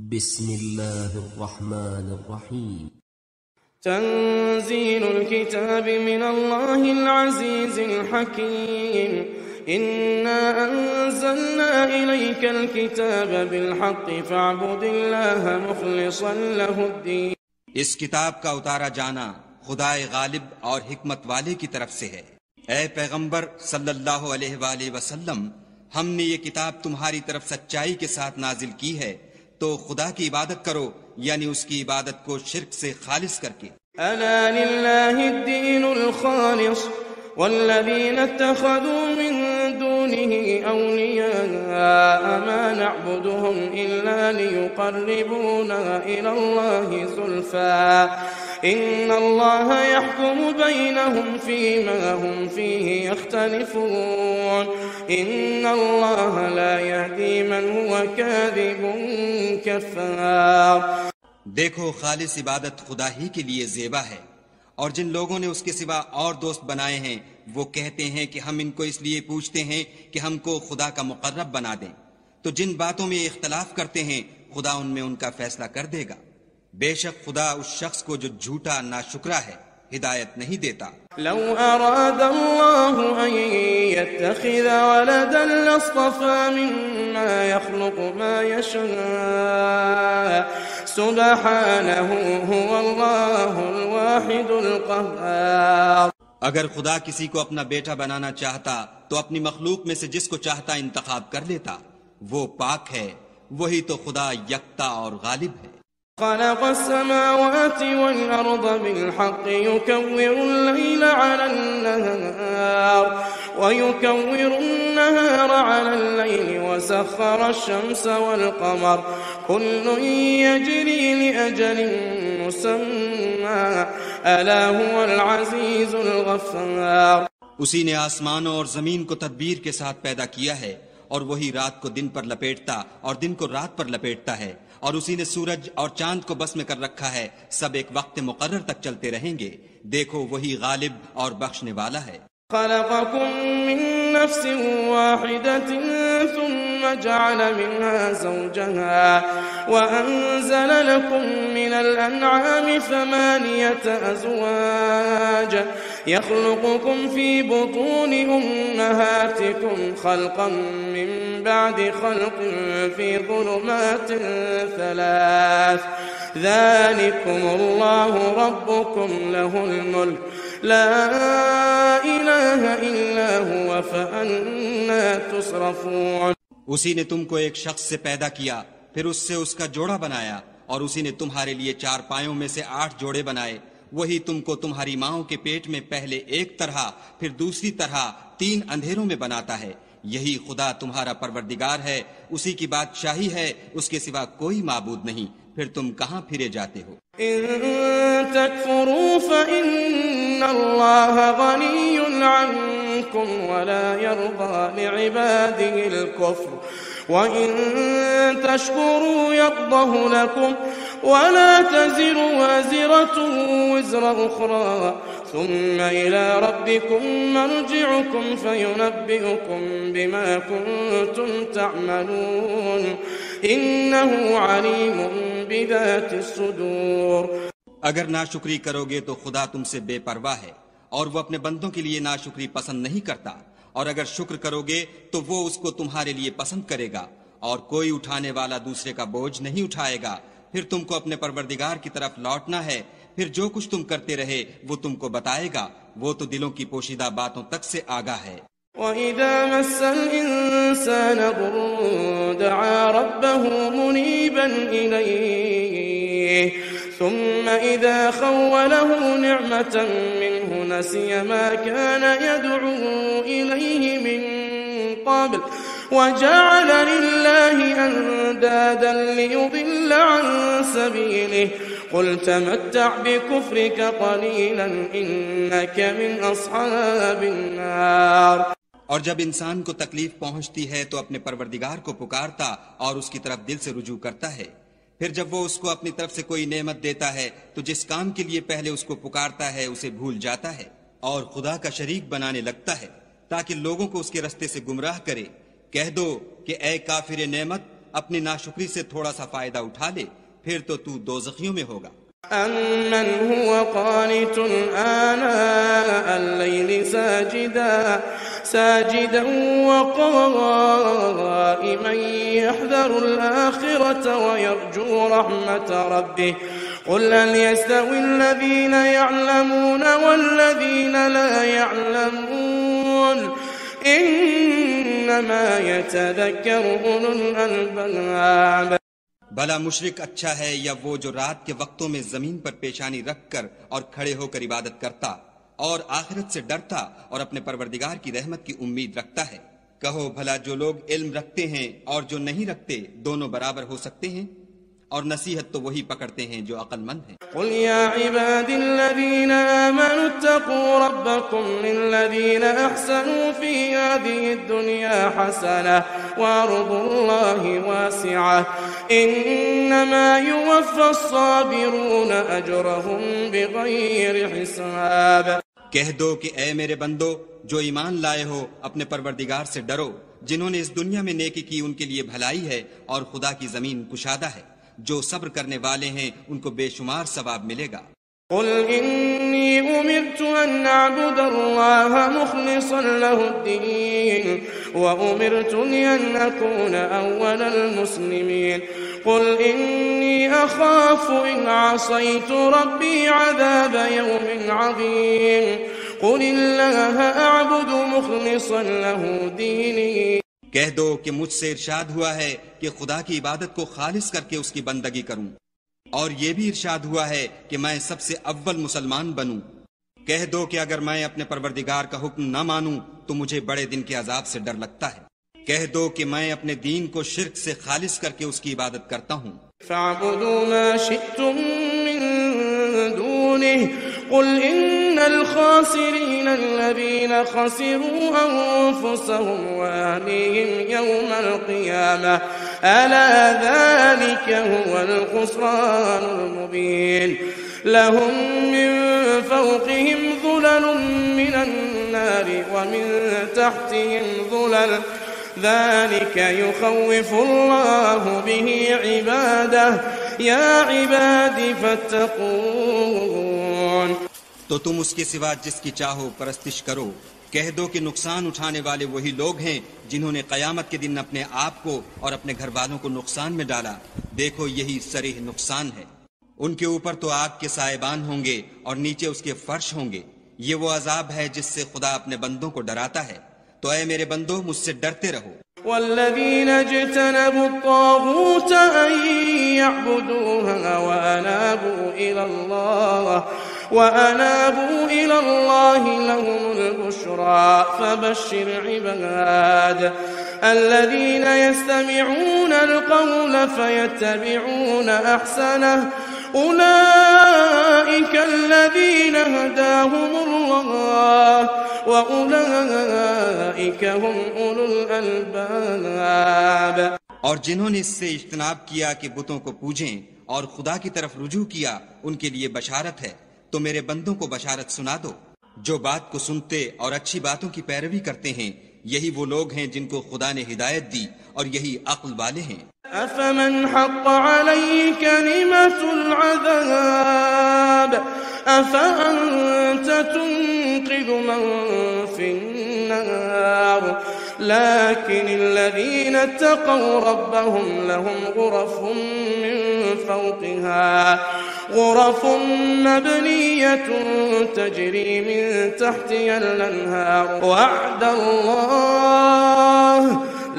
بسم الله الرحمن الرحيم تنزيل الكتاب من الله العزيز الحكيم إنا أنزلنا إليك الكتاب بالحق فاعبد الله مخلصا له الدين۔ اس کتاب کا اتارا جانا خدائے غالب اور حکمت والے کی طرف سے ہے۔ اے پیغمبر صلی اللہ علیہ وآلہ وسلم، ہم نے یہ کتاب تمہاری طرف سچائی کے ساتھ نازل کی ہے، تو خدا کی عبادت کرو، یعنی اس کی عبادت کو شرک سے خالص کر کے۔ ألا لله الدين الخالص والذين اتخذوا من دونه أولياء ما نعبدهم إلا ليقربونا إلى الله زلفى إن الله يحكم بينهم فيما هم فيه يختلفون إن الله لا يهدي من هو كاذب كفار۔ دیکھو، خالص عبادت خدا ہی کے لیے زیبا ہے، اور جن لوگوں نے اس کے سوا اور دوست بنائے ہیں وہ کہتے ہیں کہ ہم ان کو اس لیے پوچھتے ہیں کہ ہم کو خدا کا مقرب بنا دیں، تو جن باتوں میں اختلاف کرتے ہیں خدا ان میں ان کا فیصلہ کر دے گا۔ بے شک خدا اس شخص کو جو جھوٹا ناشکرا ہے ہدایت نہیں دیتا۔ لو أراد الله أن يتخذ ولدا لاصطفى مما يخلق ما يشاء سبحانه هو الله الواحد القهار۔ اگر خدا کسی کو اپنا بیٹا بنانا چاہتا تو اپنی مخلوق میں سے جس کو چاہتا انتخاب کر لیتا، وہ پاک ہے، وہی تو خدا یکتا اور غالب ہے۔ خلق السماوات والأرض بالحق يكور الليل على النهار ويكور النهار على الليل وسخر الشمس والقمر كل يجري لأجل مسمى ألا هو العزيز الغفار۔ اسی نے آسمانوں اور زمین کو تدبیر کے ساتھ پیدا کیا ہے، اور وہی رات کو دن پر لپیٹتا اور دن کو رات پر لپیٹتا ہے، اور اسی نے سورج اور چاند کو بس میں کر رکھا ہے، سب ایک وقت مقرر تک چلتے رہیں گے۔ دیکھو، وہی غالب اور بخشنے والا ہے۔ خلقكم من نفس واحدة ثم جعل منها زوجها وأنزل لكم من الأنعام 8 أزواج يخلقكم في بطون أمهاتكم خلقا من بعد خلق في ظلمات 3 ذلكم الله ربكم له الملك لا إله إلا هو فأنا تصرفون۔ اسی نے تم کو ایک شخص سے پیدا کیا، پھر اس سے اس کا جوڑا بنایا، اور اسی نے تمہارے لیے 4 پایوں میں سے 8 جوڑے بنائے۔ وہی تم کو تمہاری ماؤں کے پیٹ میں پہلے ایک طرح پھر دوسری طرح 3 اندھیروں میں بناتا ہے۔ یہی خدا تمہارا پروردگار ہے، اسی کی بادشاہی ہے، اس کے سوا کوئی معبود نہیں، پھر تم کہاں پھرے جاتے ہو؟ إن تكفروا فإن الله غني عنكم ولا يرضى لعباده الكفر وإن تشكروا يرضه لكم ولا تزر وازرة وزر أخرى ثم إلى ربكم مرجعكم فينبئكم بما كنتم تعملون إنه عليم بذات الصدور۔ اگر ناشکری کرو گے تو خدا تم سے بے پرواہ ہے، اور وہ اپنے بندوں کے لیے ناشکری پسند نہیں کرتا، اور اگر شکر کرو گے تو وہ اس کو تمہارے لیے پسند کرے گا، اور کوئی اٹھانے والا دوسرے کا بوجھ نہیں اٹھائے گا۔ پھر تم کو اپنے پروردگار کی طرف لوٹنا ہے، پھر جو کچھ تم کرتے رہے وہ تم کو بتائے گا، وہ تو دلوں کی پوشیدہ باتوں تک سے آگاہ ہے۔ وَإِذَا مَسَّ الْإِنسَانَ ضُرٌّ دَعَا رَبَّهُ مُنِيبًا إِلَيْهِ ثُمَّ إِذَا خَوَّلَهُ نِعْمَةً مِّنْهُ نَسِيَ مَا كَانَ يَدْعُو إِلَيْهِ مِن قَبْلُ وَجَعَلَ لِلَّهِ أَندَادًا لِّيُضِلَّ عَن سَبِيلِهِ قُلْ تَمَتَّعْ بِكُفْرِكَ قَلِيلًا إِنَّكَ مِنْ أَصْحَابِ النَّارِ۔ اور جب انسان کو تکلیف پہنچتی ہے تو اپنے پروردگار کو پکارتا اور اس کی طرف دل سے رجوع کرتا ہے، پھر جب وہ اس کو اپنی طرف سے کوئی نعمت دیتا ہے تو جس کام کے لیے پہلے اس کو پکارتا ہے اسے بھول جاتا ہے اور خدا کا شریک بنانے لگتا ہے تاکہ لوگوں کو اس کے رستے سے گمراہ کرے۔ کہہ دو کہ اے کافر نعمت، اپنی ناشکری سے تھوڑا سا فائدہ اٹھا لے پھر تو تو دوزخیوں میں ہوگا۔ أَمَّنْ هُوَ قَانِتٌ آنَاءَ اللَّيْلِ سَاجِدًا وَقَائِمًا يَحْذَرُ الْآخِرَةَ وَيَرْجُو رَحْمَةَ رَبِّهِ قُلْ هَلْ يَسْتَوِي الَّذِينَ يَعْلَمُونَ وَالَّذِينَ لَا يَعْلَمُونَ إِنَّمَا يَتَذَكَّرُ أُولُو الْأَلْبَابِ۔ بھلا مشرک اچھا ہے یا وہ جو رات کے وقتوں میں زمین پر پیشانی رکھ کر اور کھڑے ہو کر عبادت کرتا اور آخرت سے ڈرتا اور اپنے پروردگار کی رحمت کی امید رکھتا ہے؟ کہو بھلا جو لوگ علم رکھتے ہیں اور جو نہیں رکھتے دونوں برابر ہو سکتے ہیں؟ اور نصیحت تو وہی پکڑتے ہیں جو عقل مند ہیں۔ قل يا عبادي الذين آمنوا اتقوا ربكم للذين أحسنوا في هذه الدنيا حسنة وأرض الله واسعة إنما يوفى الصابرون أجرهم بغير حساب۔ کہہ دو کہ اے میرے بندو جو ایمان لائے ہو اپنے پروردگار سے ڈرو، جنہوں نے اس دنیا میں نیکی کی ان کے لیے بھلائی ہے اور خدا کی زمین کشادہ ہے، جو صبر کرنے والے ہیں ان کو بے شمار ثواب ملے گا۔ قل إني أمرت أن أعبد الله مخلصا له الدين وأمرت أن أكون أول المسلمين قل إني أخاف إن عصيت ربي عذاب يوم عظيم قل الله أعبد مخلصا له ديني۔ کہہ دو کہ مجھ سے ارشاد ہوا ہے کہ خدا کی عبادت کو خالص کر کے اس کی بندگی کروں، اور یہ بھی ارشاد ہوا ہے کہ میں سب سے اول مسلمان بنوں۔ کہہ دو کہ اگر میں اپنے پروردگار کا حکم نہ مانوں تو مجھے بڑے دن کے عذاب سے ڈر لگتا ہے۔ کہہ دو کہ میں اپنے دین کو شرک سے خالص کر کے اس کی عبادت کرتا ہوں۔ فاعبدوا ما شئتم من دونه قل إن الخاسرين الذين خسروا أنفسهم وأهليهم يوم القيامة ألا ذلك هو الخسران المبين لهم من فوقهم ظلل من النار ومن تحتهم ظلل ذلك يخوف الله به عباده يا عبادي فاتقون۔ تو تم اس کے سوا جس کی چاہو پرستش کرو۔ کہہ دو کہ نقصان اٹھانے والے وہی لوگ ہیں جنہوں نے قیامت کے دن اپنے آپ کو اور اپنے گھر والوں کو نقصان میں ڈالا۔ دیکھو یہی صریح نقصان ہے۔ ان کے اوپر تو آگ کے سائبان ہوں گے اور نیچے اس کے فرش ہوں گے۔ یہ وہ عذاب ہے جس سے خدا اپنے بندوں کو ڈراتا ہے۔ تو اے میرے بندو مجھ سے ڈرتے رہو۔ والذين اجتنبوا الطاغوت أن يعبدوها وأنابوا إلى الله لهم البشرى فبشر عباد الذين يستمعون القول فيتبعون أحسنه أولئك الذين هداهم الله وأولئك هم أولو الألباب۔ اور جنہوں نے اس سے اجتناب کیا کہ بتوں کو پوجیں اور خدا کی طرف رجوع کیا ان کے لیے بشارت ہے۔ تو میرے بندوں کو بشارت سنا دو جو بات کو سنتے اور اچھی باتوں کی پیروی کرتے ہیں، یہی وہ لوگ ہیں جن کو خدا نے ہدایت دی اور یہی عقل والے ہیں۔ أفمن حق عليه كلمة العذاب أفأنت تنقذ من في النار لكن الذين اتقوا ربهم لهم غرف مبنية تجري من تحتها الأنهار وعد الله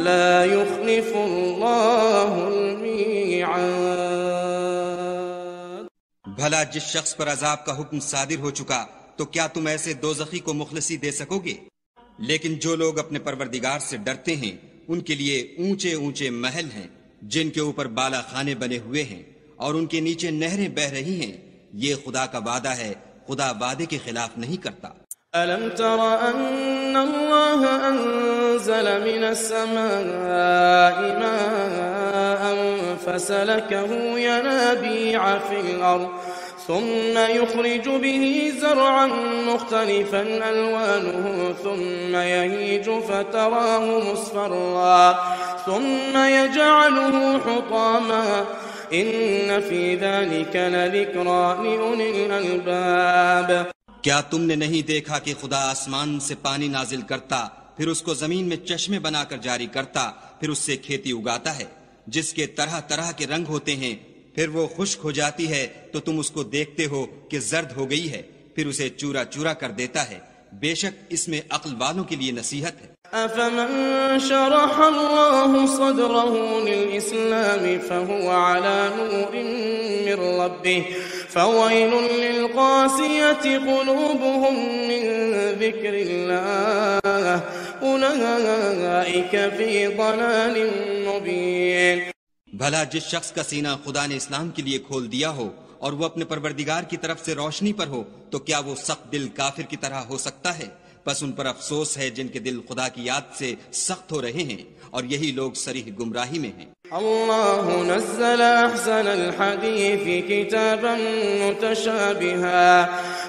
لا يخلف الله الميعاد۔ بھلا جس شخص پر عذاب کا حکم صادر ہو چکا تو کیا تم ایسے دوزخی کو مخلصی دے سکو گے؟ لیکن جو لوگ اپنے پروردگار سے ڈرتے ہیں ان کے لیے اونچے اونچے محل ہیں جن کے اوپر بالا خانے بنے ہوئے ہیں اور ان کے نیچے نہریں بہ رہی ہیں۔ یہ خدا کا وعدہ ہے، خدا وعدے کے خلاف نہیں کرتا۔ ألم تر أن الله أنزل من السماء ماء فسلكه ينابيع في الأرض ثم يخرج به زرعا مختلفا ألوانه ثم يهيج فتراه مصفرا ثم يجعله حطاما إن في ذلك لذكرى لأولي الألباب. کیا تم نے نہیں دیکھا کہ خدا آسمان سے پانی نازل کرتا، پھر اس کو زمین میں چشمے بنا کر جاری کرتا، پھر اس سے کھیتی اگاتا ہے جس کے طرح طرح کے رنگ ہوتے ہیں، پھر وہ خشک ہو جاتی ہے تو تم اس کو دیکھتے ہو کہ زرد ہو گئی ہے، پھر اسے چورا چورا کر دیتا ہے. بے شک اس میں عقل والوں کے لیے نصیحت ہے. أفمن شرح الله صدره للإسلام فهو على نور من ربه فويل للقاسية قلوبهم من ذكر الله أولئك في ضلال مبين. بھلا جس شخص کا سینہ خدا نے اسلام کے لیے کھول دیا ہو اور وہ اپنے پروردگار کی طرف سے روشنی پر ہو تو کیا وہ سخت دل کافر کی طرح ہو سکتا ہے؟ بس ان پر افسوس ہے جن کے دل خدا کی یاد سے سخت ہو رہے ہیں اور یہی لوگ صریح گمراہی میں ہیں. الله نزل أحسن الحديث كتابا متشابها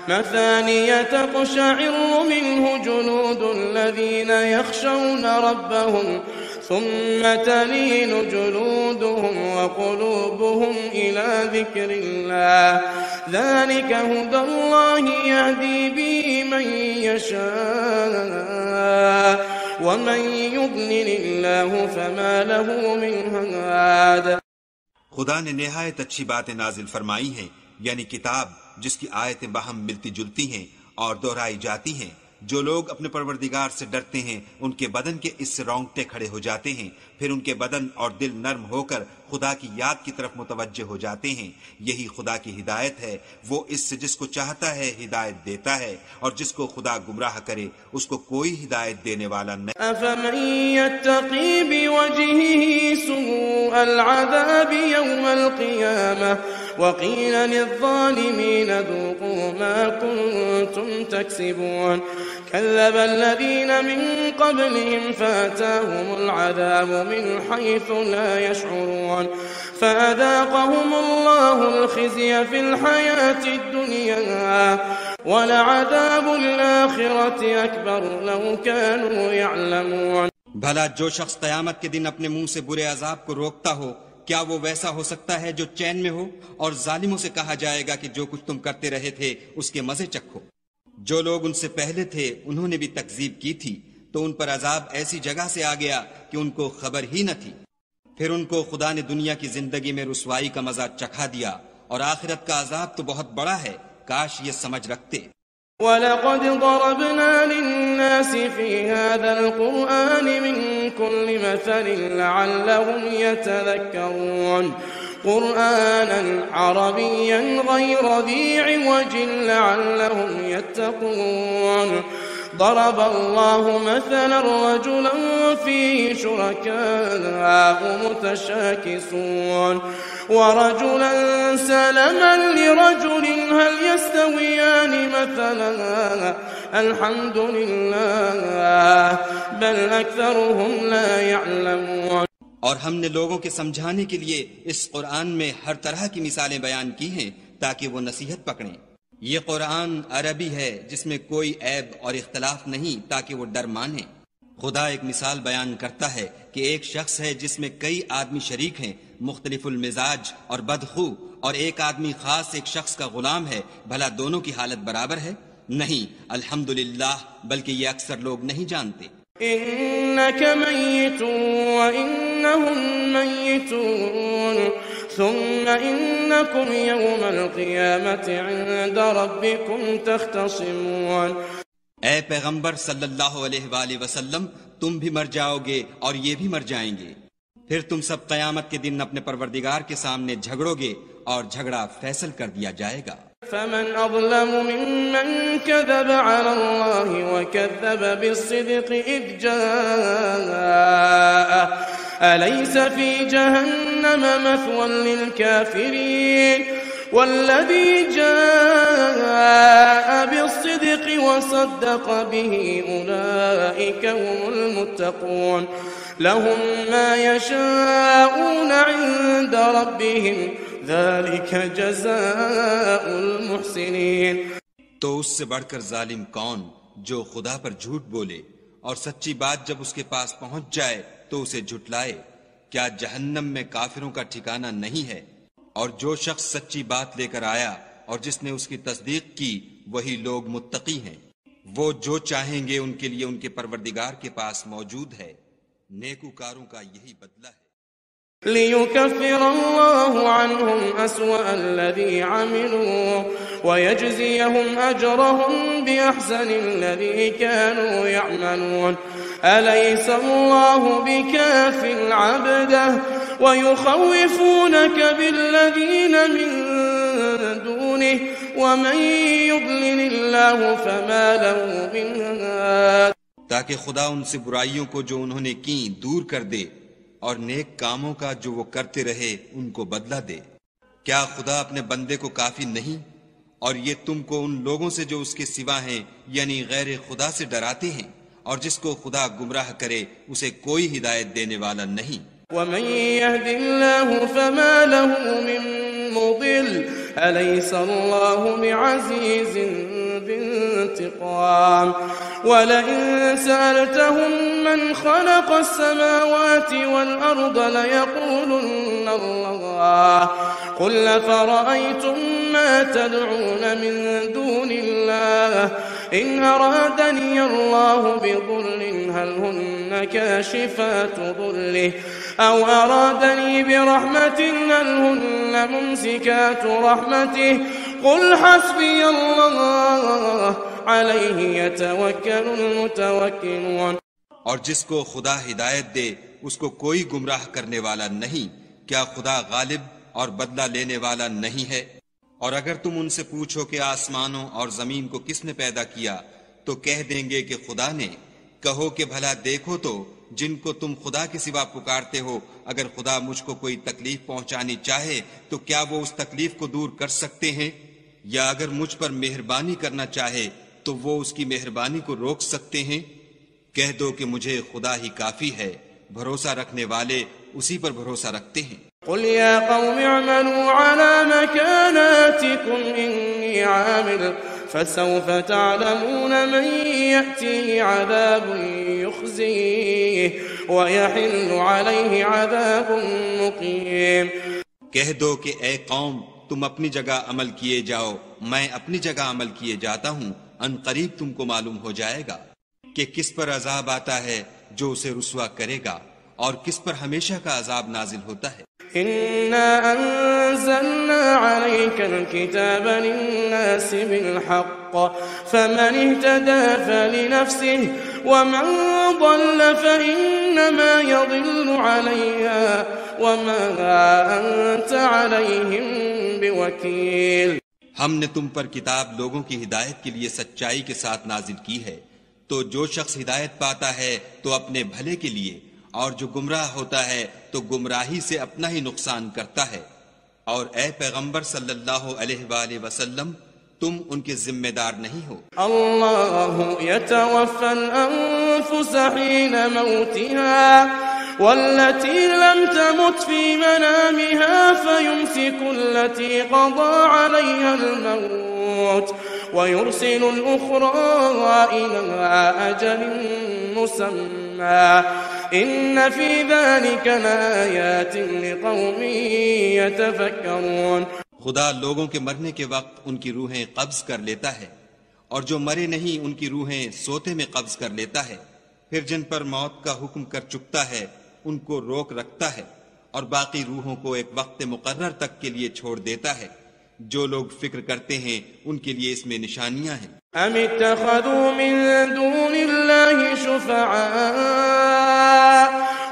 مثانية تقشعر منه جلود الذين يخشون ربهم ثم تلين جلودهم وقلوبهم إلى ذكر الله ذلك هدى الله يهدي به من يشاء ومن يضلل الله فما له من هاد. خدا نے نہایت اچھی باتیں نازل فرمائی ہیں، یعنی کتاب جس کی آیتیں باہم ملتی جلتی ہیں اور دہرائی جاتی ہیں. جو لوگ اپنے پروردگار سے ڈرتے ہیں ان کے بدن کے اس سے رونگٹے کھڑے ہو جاتے ہیں، پھر ان کے بدن اور دل نرم ہو کر خدا کی یاد کی طرف متوجہ ہو جاتے ہیں. یہی خدا کی ہدایت ہے، وہ اس سے جس کو چاہتا ہے ہدایت دیتا ہے اور جس کو خدا گمراہ کرے اس کو کوئی ہدایت دینے والا نہیں. أفمن يتقي بوجهه سوء العذاب يوم القيامة وقيل للظالمين ذوقوا ما كنتم تكسبون كذب الذين من قبلهم فأتاهم العذاب من حيث لا يشعرون فأذاقهم الله الخزي في الحياة الدنيا ولعذاب الآخرة أكبر لو كانوا يعلمون. بھلا جو شخص قیامت کے دن اپنے منہ سے برے عذاب کو روکتا ہو کیا وہ ویسا ہو سکتا ہے جو چین میں ہو؟ اور ظالموں سے کہا جائے گا کہ جو کچھ تم کرتے رہے تھے اس کے مزے چکھو. جو لوگ ان سے پہلے تھے انہوں نے بھی تکذیب کی تھی تو ان پر عذاب ایسی جگہ سے آ گیا کہ ان کو خبر ہی نہ تھی. پھر ان کو خدا نے دنیا کی زندگی میں رسوائی کا مزہ چکھا دیا اور آخرت کا عذاب تو بہت بڑا ہے، کاش یہ سمجھ رکھتے. وَلَقَدْ ضَرَبْنَا لِلنَّاسِ فِي هَذَا الْقُرْآنِ مِنْ كُلِّ مَثَلٍ لَعَلَّهُمْ يَتَذَكَّرُونَ قُرْآنًا عَرَبِيًّا غَيْرَ ذِي عِوَجٍ لَعَلَّهُمْ يَتَّقُونَ. ضرب الله مثلا رجلا فيه شركاء متشاكسون ورجلا سلما لرجل هل يستويان مثلا الحمد لله بل أكثرهم لا يعلمون. اور ہم نے لوگوں کے سمجھانے کے لیے اس قرآن میں ہر طرح کی مثالیں بیان کی ہیں تاکہ وہ نصیحت پکڑیں. یہ قرآن عربی ہے جس میں کوئی عیب اور اختلاف نہیں تاکہ وہ ڈر مانیں. خدا ایک مثال بیان کرتا ہے کہ ایک شخص ہے جس میں کئی آدمی شریک ہیں، مختلف المزاج اور بدخو، اور ایک آدمی خاص ایک شخص کا غلام ہے. بھلا دونوں کی حالت برابر ہے؟ نہیں، الحمدللہ، بلکہ یہ اکثر لوگ نہیں جانتے. إنك ميت وإنهم ميتون ثم إنكم يوم القيامة عند ربكم تختصمون. اے پیغمبر صلی اللہ علیہ وآلہ وسلم، تم بھی مر جاؤ گے اور یہ بھی مر جائیں گے، پھر تم سب قیامت کے دن اپنے پروردگار کے سامنے جھگڑو گے اور جھگڑا فیصل کر دیا جائے گا. فمن أظلم ممن كذب على الله وكذب بالصدق إذ جاء أليس في جهنم مثوى للكافرين والذي جاء بالصدق وصدق به أولئك هم المتقون لهم ما يشاءون عند ربهم ذلك جزاء المحسنين. تو اس سے بڑھ کر ظالم کون جو خدا پر جھوٹ بولے اور سچی بات جب اس کے پاس پہنچ جائے تو اسے جھٹلائے. کیا جہنم میں کافروں کا ٹھکانہ نہیں ہے؟ اور جو شخص سچی بات لے کر آیا اور جس نے اس کی تصدیق کی وہی لوگ متقی ہیں. وہ جو چاہیں گے ان کے لیے ان کے پروردگار کے پاس موجود ہے. نیکوکاروں کا یہی بدلہ ہے. ليكفر الله عنهم أسوأ الذي عملوا ويجزيهم أجرهم بأحسن الذي كانوا يعملون. أليس الله بكاف عبده ويخوفونك بالذين من دونه ومن يضلل الله فما له من هاد. تاکہ خدا ان سے برائیوں کو جو انہوں نے کی دور کر دے اور نیک کاموں کا جو وہ کرتے رہے ان کو بدلہ دے. کیا خدا اپنے بندے کو کافی نہیں؟ اور یہ تم کو ان لوگوں سے جو اس کے سوا ہیں یعنی غیر خدا سے ڈراتے ہیں، اور جس کو خدا گمراہ کرے اسے کوئی ہدایت دینے والا نہیں. ومن يهد الله فما له من مضل أليس الله بعزيز ذي انتقام. ولئن سألتهم من خلق السماوات والأرض ليقولن الله قل فرأيتم ما تدعون من دون الله إن أرادني الله بضر هل هن كاشفات ضره أو أرادني برحمة هل هن ممسكات رحمته قل حسبي الله عليه يتوكل المتوكلون. اور جس کو خدا ہدایت دے اس کو کوئی گمراہ کرنے والا نہیں. کیا خدا غالب اور بدلہ لینے والا نہیں ہے؟ اور اگر تم ان سے پوچھو کہ آسمانوں اور زمین کو کس نے پیدا کیا تو کہہ دیں گے کہ خدا نے. کہو کہ بھلا دیکھو تو جن کو تم خدا کے سوا پکارتے ہو اگر خدا مجھ کو کوئی تکلیف پہنچانی چاہے تو کیا وہ اس تکلیف کو دور کر سکتے ہیں؟ یا اگر مجھ پر مہربانی کرنا چاہے تو وہ اس کی مہربانی کو روک سکتے ہیں؟ کہہ دو کہ مجھے خدا ہی کافی ہے. بھروسہ رکھنے والے اسی پر بھروسہ رکھتے ہیں. قل يا قوم اعملوا على مكاناتكم إني عامل فسوف تعلمون من يأتيه عذاب يخزيه ويحل عليه عذاب مقيم. کہہ دو کہ اے قوم تم اپنی جگہ عمل کیے جاؤ، میں اپنی جگہ عمل کیے جاتا ہوں. ان قریب تم کو معلوم ہو جائے گا کہ کس پر عذاب آتا ہے جو اسے رسوا کرے گا اور کس پر ہمیشہ کا عذاب نازل ہوتا ہے. إنا أنزلنا عليك الكتاب للناس بالحق فمن اهتدى فلنفسه ومن ضل فإنما يضل عليها وما أنت عليهم بوكيل. ہم نے تم پر کتاب لوگوں کی ہدایت کے لیے سچائی کے ساتھ نازل کی ہے، تو جو شخص ہدایت پاتا ہے تو اپنے بھلے کے لیے، اور جو گمراہ ہوتا ہے تو گمراہی سے اپنا ہی نقصان کرتا ہے. اور اے پیغمبر صلی اللہ علیہ وآلہ وسلم تم ان کے ذمہ دار نہیں ہو. اللہ یتوفی الانفس حین موتها والتي لم تمت في منامها فيمسك التي قضى عليها الموت ويرسل الأخرى إلى أجل مسمى إن في ذلك لآيات لقوم يتفكرون. خدا لوگوں کے مرنے کے وقت ان کی روحیں قبض کر لیتا ہے، اور جو مرے نہیں ان کی روحیں سوتے میں قبض کر لیتا ہے. پھر جن پر موت کا حکم کر چکتا ہے ان کو روک رکھتا ہے، اور باقی روحوں کو ایک وقت مقرر تک کے لیے چھوڑ دیتا ہے. جو لوگ فکر کرتے ہیں ان کے لیے اس میں نشانیاں ہیں. ام اتخذوا من دون الله شفعاء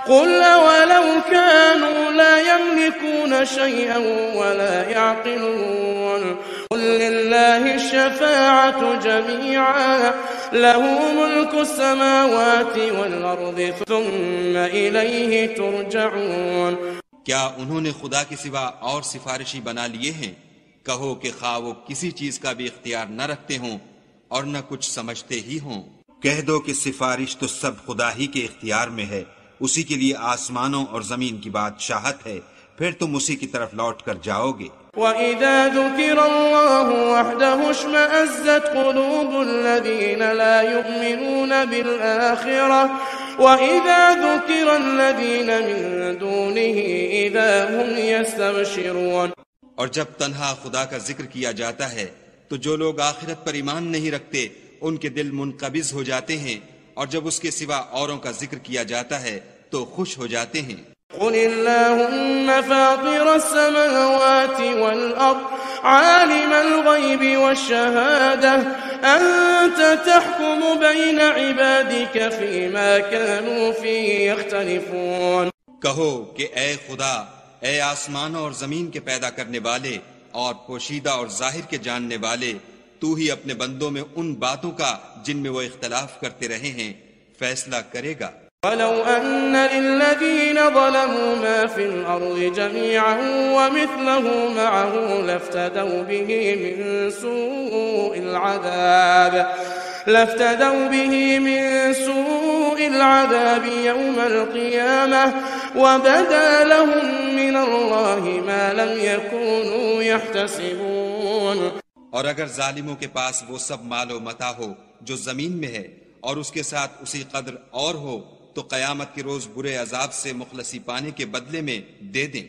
قل ولو كانوا لا يملكون شيئا ولا يعقلون قل لله الشفاعة جميعا له ملك السماوات والأرض ثم إليه ترجعون. کیا انہوں نے خدا کے سوا اور سفارشی بنا لیے ہیں؟ کہو کہ خواہ وہ کسی چیز کا بھی اختیار نہ رکھتے ہوں اور نہ کچھ سمجھتے ہی ہوں. کہہ دو کہ سفارش تو سب خدا ہی کے اختیار میں ہے. اسی کے لیے آسمانوں اور زمین کی بادشاہت ہے. پھر تم اسی کی طرف لوٹ کر جاؤ گے۔ وَإِذَا ذُكِرَ اللَّهُ وَحْدَهُ اشْمَأَزَّتْ قُلُوبُ الَّذِينَ لَا يُؤْمِنُونَ بِالْآخِرَةِ وَإِذَا ذُكِرَ الَّذِينَ مِن دُونِهِ إِذَا هُمْ يَسْتَبْشِرُونَ۔ اور جب تنہا خدا کا ذکر کیا جاتا ہے تو جو لوگ آخرت پر ایمان نہیں رکھتے ان کے دل منقبض ہو جاتے ہیں، اور جب اس کے سوا اوروں کا ذکر کیا جاتا ہے تو خوش ہو جاتے ہیں۔ قل اللهم فاطر السماوات والأرض عالم الغيب والشهادة أنت تحكم بين عبادك فيما كانوا فيه يختلفون۔ کہو کہ اے خدا، اے آسمانوں اور زمین کے پیدا کرنے والے اور پوشیدہ اور ظاہر کے جاننے والے، تو ہی اپنے بندوں میں ان باتوں کا جن میں وہ اختلاف کرتے رہے ہیں فیصلہ کرے گا۔ وَلَوْ أَنَّ لِلَّذِينَ ظَلَمُوا مَا فِي الْأَرْضِ جَمِيعًا وَمِثْلَهُ مَعَهُ لَافْتَدَوْا بِهِ مِن سُوءِ الْعَذَابِ يَوْمَ الْقِيَامَةِ وَبَدَا لَهُم مِّنَ اللَّهِ مَا لَمْ يَكُونُوا يَحْتَسِبُونَ۔ اور اگر ظالموں کے پاس وہ سب مال و متاع ہو جو زمین میں ہے اور اس کے ساتھ اسی قدر اور ہو تو قیامت کے روز برے عذاب سے مخلصی پانے کے بدلے میں دے دیں،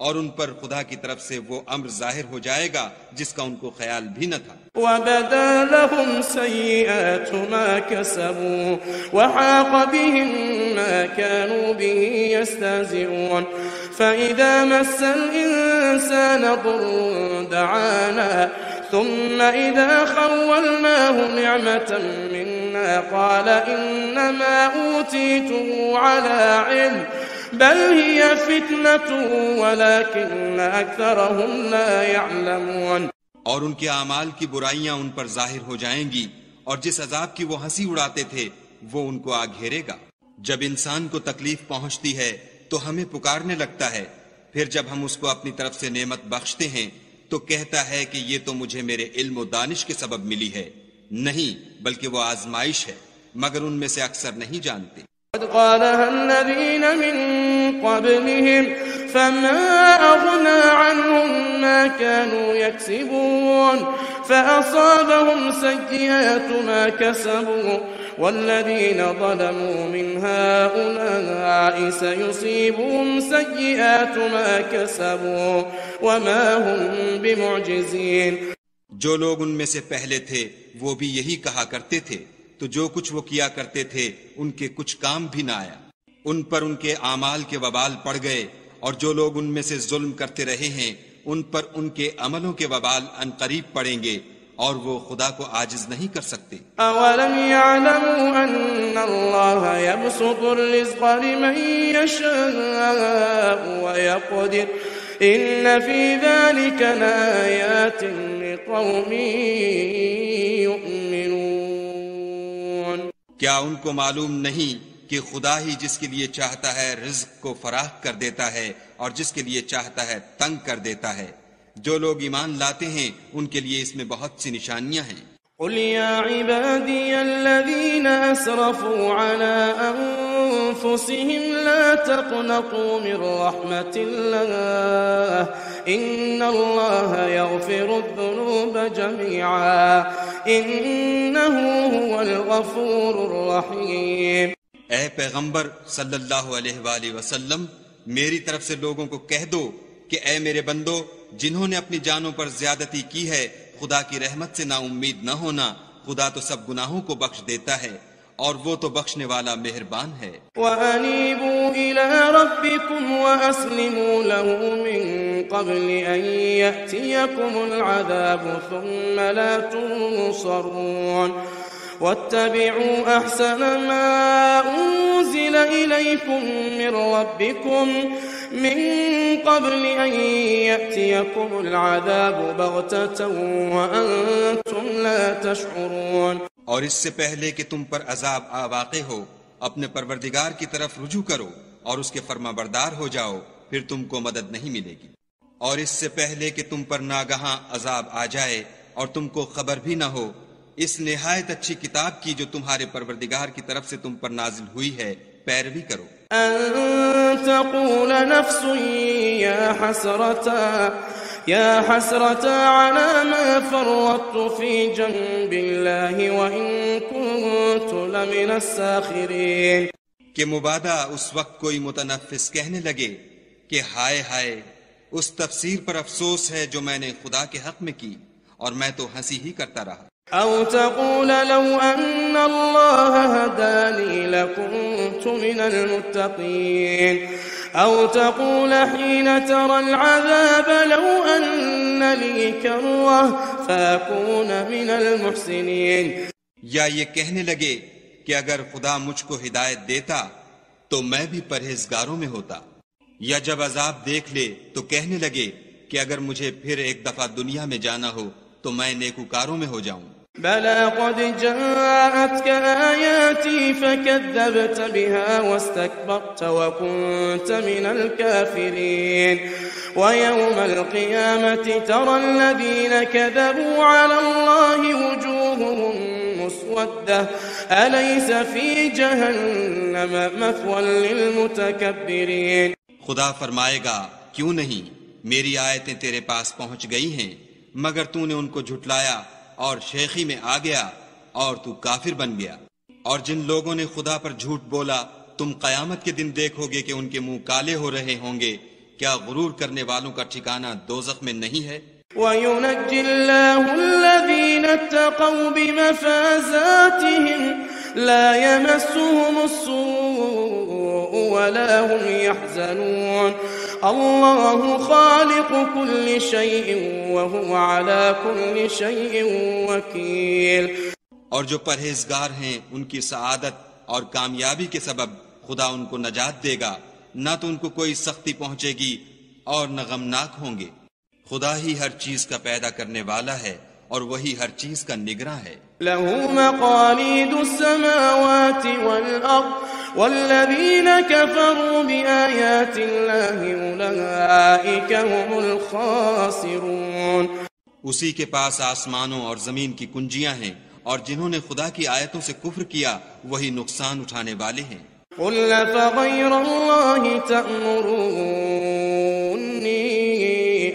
اور ان پر خدا کی طرف سے وہ امر ظاہر ہو جائے گا جس کا ان کو خیال بھی نہ تھا۔ وَبَدَا لَهُمْ سَيِّئَاتُ مَا كَسَبُوا وَحَاقَ بِهِم مَّا كَانُوا بِهِ يَسْتَهْزِئُونَ فَإِذَا مَسَّ الْإِنسَانَ ضُرٌّ دَعَانَا ثم إذا خولناه نعمة منا قال إنما أوتيته على علم بل هي فتنة ولكن أكثرهم لا يعلمون۔ اور ان کے اعمال کی برائیاں ان پر ظاہر ہو جائیں گی، اور جس عذاب کی وہ ہنسی اڑاتے تھے وہ ان کو آ گھیرے گا۔ جب انسان کو تکلیف پہنچتی ہے تو ہمیں پکارنے لگتا ہے، پھر جب ہم اس کو اپنی طرف سے نعمت بخشتے ہیں تو کہتا ہے کہ یہ تو مجھے میرے علم و دانش کے سبب ملی ہے، نہیں بلکہ وہ آزمائش ہے، مگر ان میں سے اکثر نہیں جانتے۔ قد قالها الذين من قبلهم فما أغنى عنهم ما كانوا يكسبون فأصابهم سيئات ما كسبوا والذين ظلموا من هؤلاء سيصيبهم سيئات ما كسبوا وما هم بمعجزين۔ جو لوگ ان میں سے پہلے تھے وہ بھی یہی کہا کرتے تھے، تو جو کچھ وہ کیا کرتے تھے ان کے کچھ کام بھی نہ آیا، ان پر ان کے اعمال کے وبال پڑ گئے، اور جو لوگ ان میں سے ظلم کرتے رہے ہیں ان پر ان کے عملوں کے وبال ان قریب پڑیں گے، اور وہ خدا کو عاجز نہیں کر سکتے۔ اولم يعلموا ان اللہ يبسط الرزق لمن يشاء ويقدر ان في ذلك لآيات لقوم يؤمنون۔ کیا ان کو معلوم نہیں کہ خدا ہی جس کے لیے چاہتا ہے رزق کو فراخ کر دیتا ہے اور جس کے لیے چاہتا ہے تنگ کر دیتا ہے؟ جو لوگ ایمان لاتے ہیں ان کے لیے اس میں بہت سی نشانیاں ہیں۔ قل یا عبادی الذین اسرفوا علی انفسهم لا تقنطوا من رحمت اللہ ان اللہ یغفر الذنوب جميعا انہ هو الغفور الرحیم۔ اے پیغمبر صلی اللہ علیہ وآلہ وسلم، میری طرف سے لوگوں کو کہہ دو کہ اے میرے بندو، جنہوں نے اپنی جانوں پر زیادتی کی ہے خدا کی رحمت سے نا امید نہ ہونا، خدا تو سب گناہوں کو بخش دیتا ہے اور وہ تو بخشنے والا مہربان ہے۔ وَأَنِيبُوا إِلَىٰ رَبِّكُمْ وَأَسْلِمُوا لَهُ مِن قَبْلِ أَن يَأْتِيَكُمُ الْعَذَابُ ثُمَّ لَا تُنصَرُونَ وَاتَّبِعُوا أَحْسَنَ مَا أُنزِلَ إِلَيْكُم مِّن رَّبِّكُم من قبل أن يأتيكم العذاب بغتة وأنتم لا تشعرون۔ اور اس سے پہلے کہ تم پر عذاب واقع ہو اپنے پروردگار کی طرف رجوع کرو اور اس کے فرما بردار ہو جاؤ، پھر تم کو مدد نہیں ملے گی۔ اور اس سے پہلے کہ تم پر ناگہاں عذاب آ جائے اور تم کو خبر بھی نہ ہو، اس نہایت اچھی کتاب کی جو تمہارے پروردگار کی طرف سے تم پر نازل ہوئی ہے پیروی کرو۔ أن تقول نفس يا حسرة على ما فرطت في جنب الله وإن كنت لمن الساخرين. کہ مبادہ اس وقت کوئی متنفس کہنے لگے کہ ہائے ہائے، اس تفسیر پر افسوس ہے جو میں نے خدا کے حق میں کی، اور میں تو ہنسی ہی کرتا رہا. أو تقول لو أن الله هداني لكنت من المتقين. أو تقول حين ترى العذاب لو أن لي كرة فأكون من المحسنين. یا یہ کہنے لگے کہ اگر خدا مجھ کو ہدایت دیتا تو میں بھی پرہیزگاروں میں ہوتا. یا جب عذاب دیکھ لے تو کہنے لگے کہ اگر مجھے پھر ایک دفعہ دنیا میں جانا ہو تو میں نیکوکاروں میں ہو جاؤں. بلى قد جاءتك آياتي فكذبت بها واستكبرت وكنت من الكافرين. ويوم القيامة ترى الذين كذبوا على الله وجوههم مسودة أليس في جهنم مثوى للمتكبرين. خدا فرمائے گا کیوں نہیں میری آیتیں تیرے پاس پہنچ گئی ہیں مگر تو نے ان کو جھٹلایا اور شیخی میں آ گیا اور تو کافر بن گیا. اور جن لوگوں نے خدا پر جھوٹ بولا تم قیامت کے دن دیکھو گے کہ ان کے منہ کالے ہو رہے ہوں گے. کیا غرور کرنے والوں کا ٹھکانہ دوزخ میں نہیں ہے؟ وَيُنَجِّي اللَّهُ الَّذِينَ اتَّقَوْا بِمَفَازَاتِهِمْ لَا يَمَسُّهُمُ السُّوءُ وَلَا هُمْ يَحْزَنُونَ. الله خالق كل شيء وهو على كل شيء وكيل. اور جو پرہیزگار ہیں ان کی سعادت اور کامیابی کے سبب خدا ان کو نجات دے گا، نہ تو ان کو کوئی سختی پہنچے گی اور نہ غمناک ہوں گے. خدا ہی ہر چیز کا پیدا کرنے والا ہے اور وہی ہر چیز کا نگراں ہے. له مقاليد السماوات والأرض والذين كفروا بآيات الله أولئك هم الخاسرون. اسی کے پاس آسمانوں اور زمین کی کنجیاں ہیں، اور جنہوں نے خدا کی آیتوں سے کفر کیا وہی نقصان اٹھانے والے ہیں. قل فغير الله تأمروني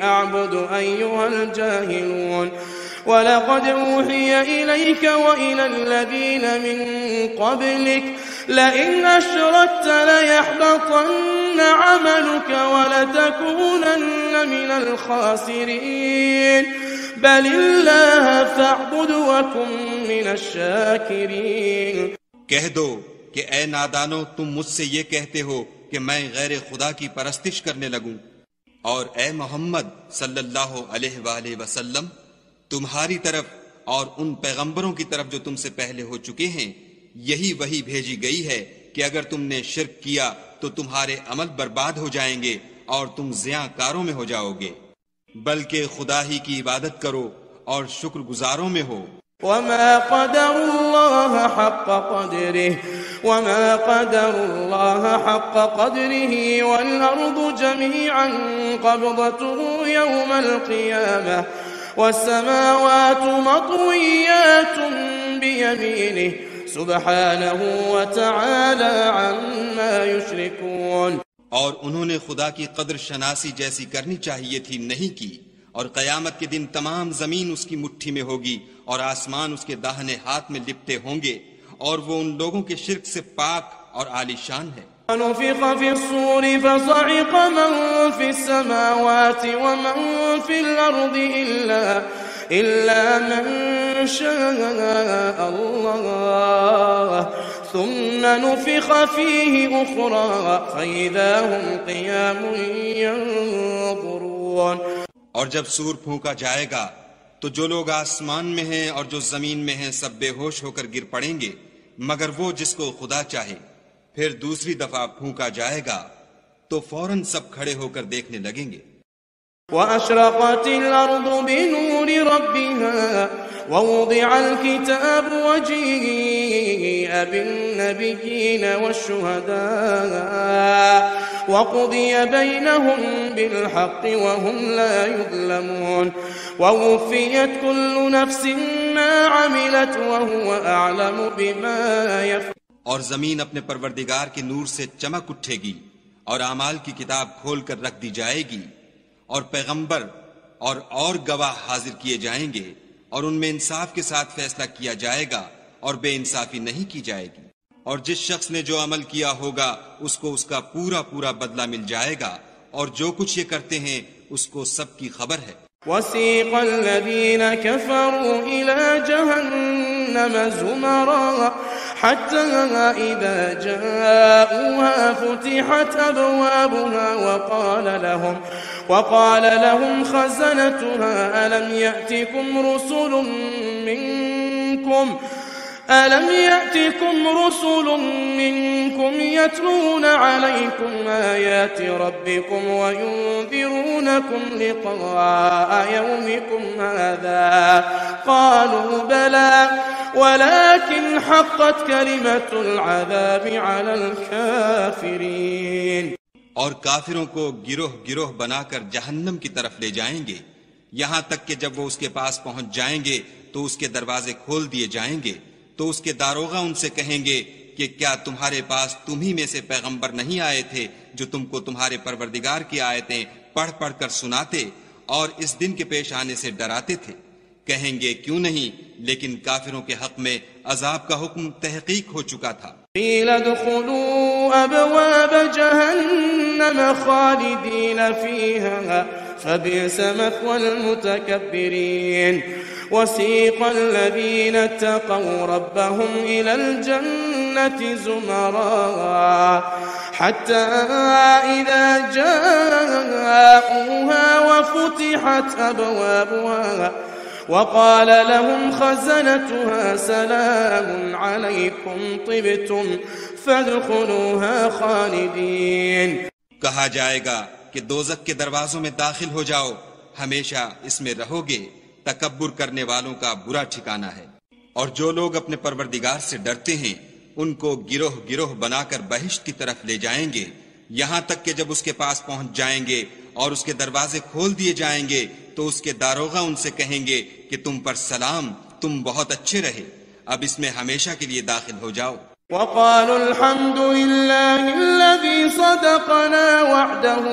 أعبد أيها الجاهلون. ولقد أوحي إليك وإلى الذين من قبلك لئن أشركت ليحبطن عملك ولتكونن من الخاسرين. بل الله فاعبد وكن من الشاكرين. کہہ دو کہ اے نادانو تم مجھ سے یہ کہتے ہو کہ میں غیر خدا کی پرستش کرنے لگوں، اور اے محمد صلی اللہ علیہ وآلہ وسلم تمہاری طرف اور ان پیغمبروں کی طرف جو تم سے پہلے ہو چکے ہیں یہی وحی بھیجی گئی ہے کہ اگر تم نے شرک کیا تو تمہارے عمل برباد ہو جائیں گے اور تم زیاں کاروں میں ہو جاؤ گے، بلکہ خدا ہی کی عبادت کرو اور شکر گزاروں میں ہو. وما قدر الله حق قدره والأرض جميعا قبضته يوم القيامة والسماوات مطويات بيمينه سبحانه وتعالى عما يشركون. اور انہوں نے خدا کی قدر شناسی جیسی کرنی چاہیے تھی نہیں کی. اور قیامت کے دن تمام زمین اس کی مٹھی میں ہوگی اور آسمان اس کے داہنے ہاتھ میں لپٹے ہوں گے، اور وہ ان لوگوں کے شرک سے پاک اور عالی شان ہے. ونفخ في الصور فصعق من في السماوات ومن في الأرض إلا من شاء الله ثم نفخ فيه أخرى فإذا هم قيام ينظرون. اور جب سور پھونکا جائے گا تو جو لوگ آسمان میں ہیں اور جو زمین میں ہیں سب بے ہوش ہو کر گر پڑیں گے مگر وہ جس کو خدا چاہے. پھر دوسری دفعہ پھونکا جائے گا تو فوراً سب کھڑے ہو کر دیکھنے لگیں گے. وأشرقت الأرض بنور ربها ووضع الكتاب وجيء بالنبيين والشهداء وقضي بينهم بالحق وهم لا يظلمون. ووفيت كل نفس ما عملت وهو أعلم بما يفعلون. اور زمین اپنے پروردگار کے نور سے چمک اٹھے گی اور اعمال کی کتاب کھول کر رکھ دی جائے گی اور پیغمبر اور گواہ حاضر کیے جائیں گے اور ان میں انصاف کے ساتھ فیصلہ کیا جائے گا اور بے انصافی نہیں کی جائے گی، اور جس شخص نے جو عمل کیا ہوگا اس کو اس کا پورا بدلہ مل جائے گا، اور جو کچھ یہ کرتے ہیں اس کو سب کی خبر ہے۔ وسيق الذين كفروا إلى جهنم زمرا حتى إذا جاءوها فتحت أبوابها وقال لهم خزنتها ألم يأتكم رسل منكم يتلون عليكم آيات ربكم وينذرونكم لقاء يومكم هذا قالوا بلى ولكن حقت كلمة العذاب على الكافرين۔ اور کافروں کو گروہ بنا کر جہنم کی طرف لے جائیں گے، یہاں تک کہ جب وہ اس کے پاس پہنچ جائیں گے تو اس کے دروازے کھول دیے جائیں گے، تو اس کے داروغہ ان سے کہیں گے کہ کیا تمہارے پاس تمہی میں سے پیغمبر نہیں آئے تھے جو تم کو تمہارے پروردگار کی آیتیں پڑھ کر سناتے اور اس دن کے پیش آنے سے ڈراتے تھے؟ کہیں گے کیوں نہیں، لیکن کافروں کے حق میں عذاب کا حکم تحقیق ہو چکا تھا۔ قیل ادخلوا ابواب جہنم خالدین فیہا فبئس مثوى المتکبرین۔ وسيق الذين اتقوا ربهم إلى الجنة زمرا حتى إذا جاءوها وفتحت أبوابها وقال لهم خزنتها سلام عليكم طبتم فادخلوها خالدين۔ کہا جائے گا کہ دوزخ کے دروازوں میں داخل ہو جاؤ، ہمیشہ اس میں رہو گے، تکبر کرنے والوں کا برا ٹھکانہ ہے۔ اور جو لوگ اپنے پروردگار سے ڈرتے ہیں ان کو گروہ بنا کر بہشت کی طرف لے جائیں گے، یہاں تک کہ جب اس کے پاس پہنچ جائیں گے اور اس کے دروازے کھول دیے جائیں گے تو اس کے داروغہ ان سے کہیں گے کہ تم پر سلام، تم بہت اچھے رہے، اب اس میں ہمیشہ کے لیے داخل ہو جاؤ۔ وقالوا الحمد لله الذي صدقنا وعده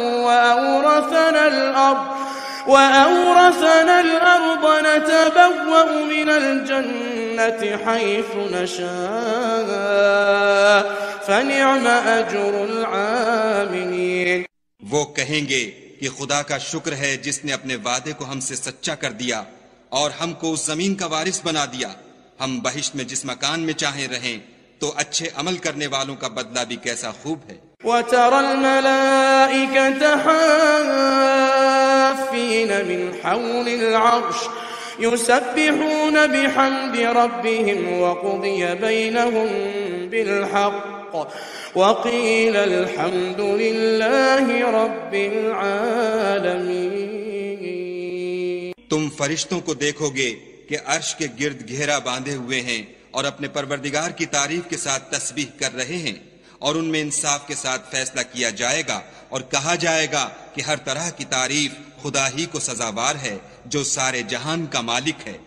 وأورثنا الأرض نتبوأ من الجنة حيث نشاء فنعم أجر العاملين۔ وہ کہیں گے کہ خدا کا شکر ہے جس نے اپنے وعدے کو ہم سے سچا کر دیا اور ہم کو اس زمین کا وارث بنا دیا، ہم بہشت میں جس مکان میں چاہیں رہیں، تو اچھے عمل کرنے والوں کا بدلہ بھی کیسا خوب ہے۔ وترى الملائكة حافين من حول العرش يسبحون بحمد ربهم وقضي بينهم بالحق وقيل الحمد لله رب العالمين۔ تم فرشتوں کو دیکھو گے کہ عرش کے گرد گھیرا باندھے ہوئے ہیں اور اپنے پروردگار کی تعریف کے ساتھ تسبیح کر رہے ہیں، اور ان میں انصاف کے ساتھ فیصلہ کیا جائے گا اور کہا جائے گا کہ ہر طرح کی تعریف خدا ہی کو سزاوار ہے جو سارے جہان کا مالک ہے۔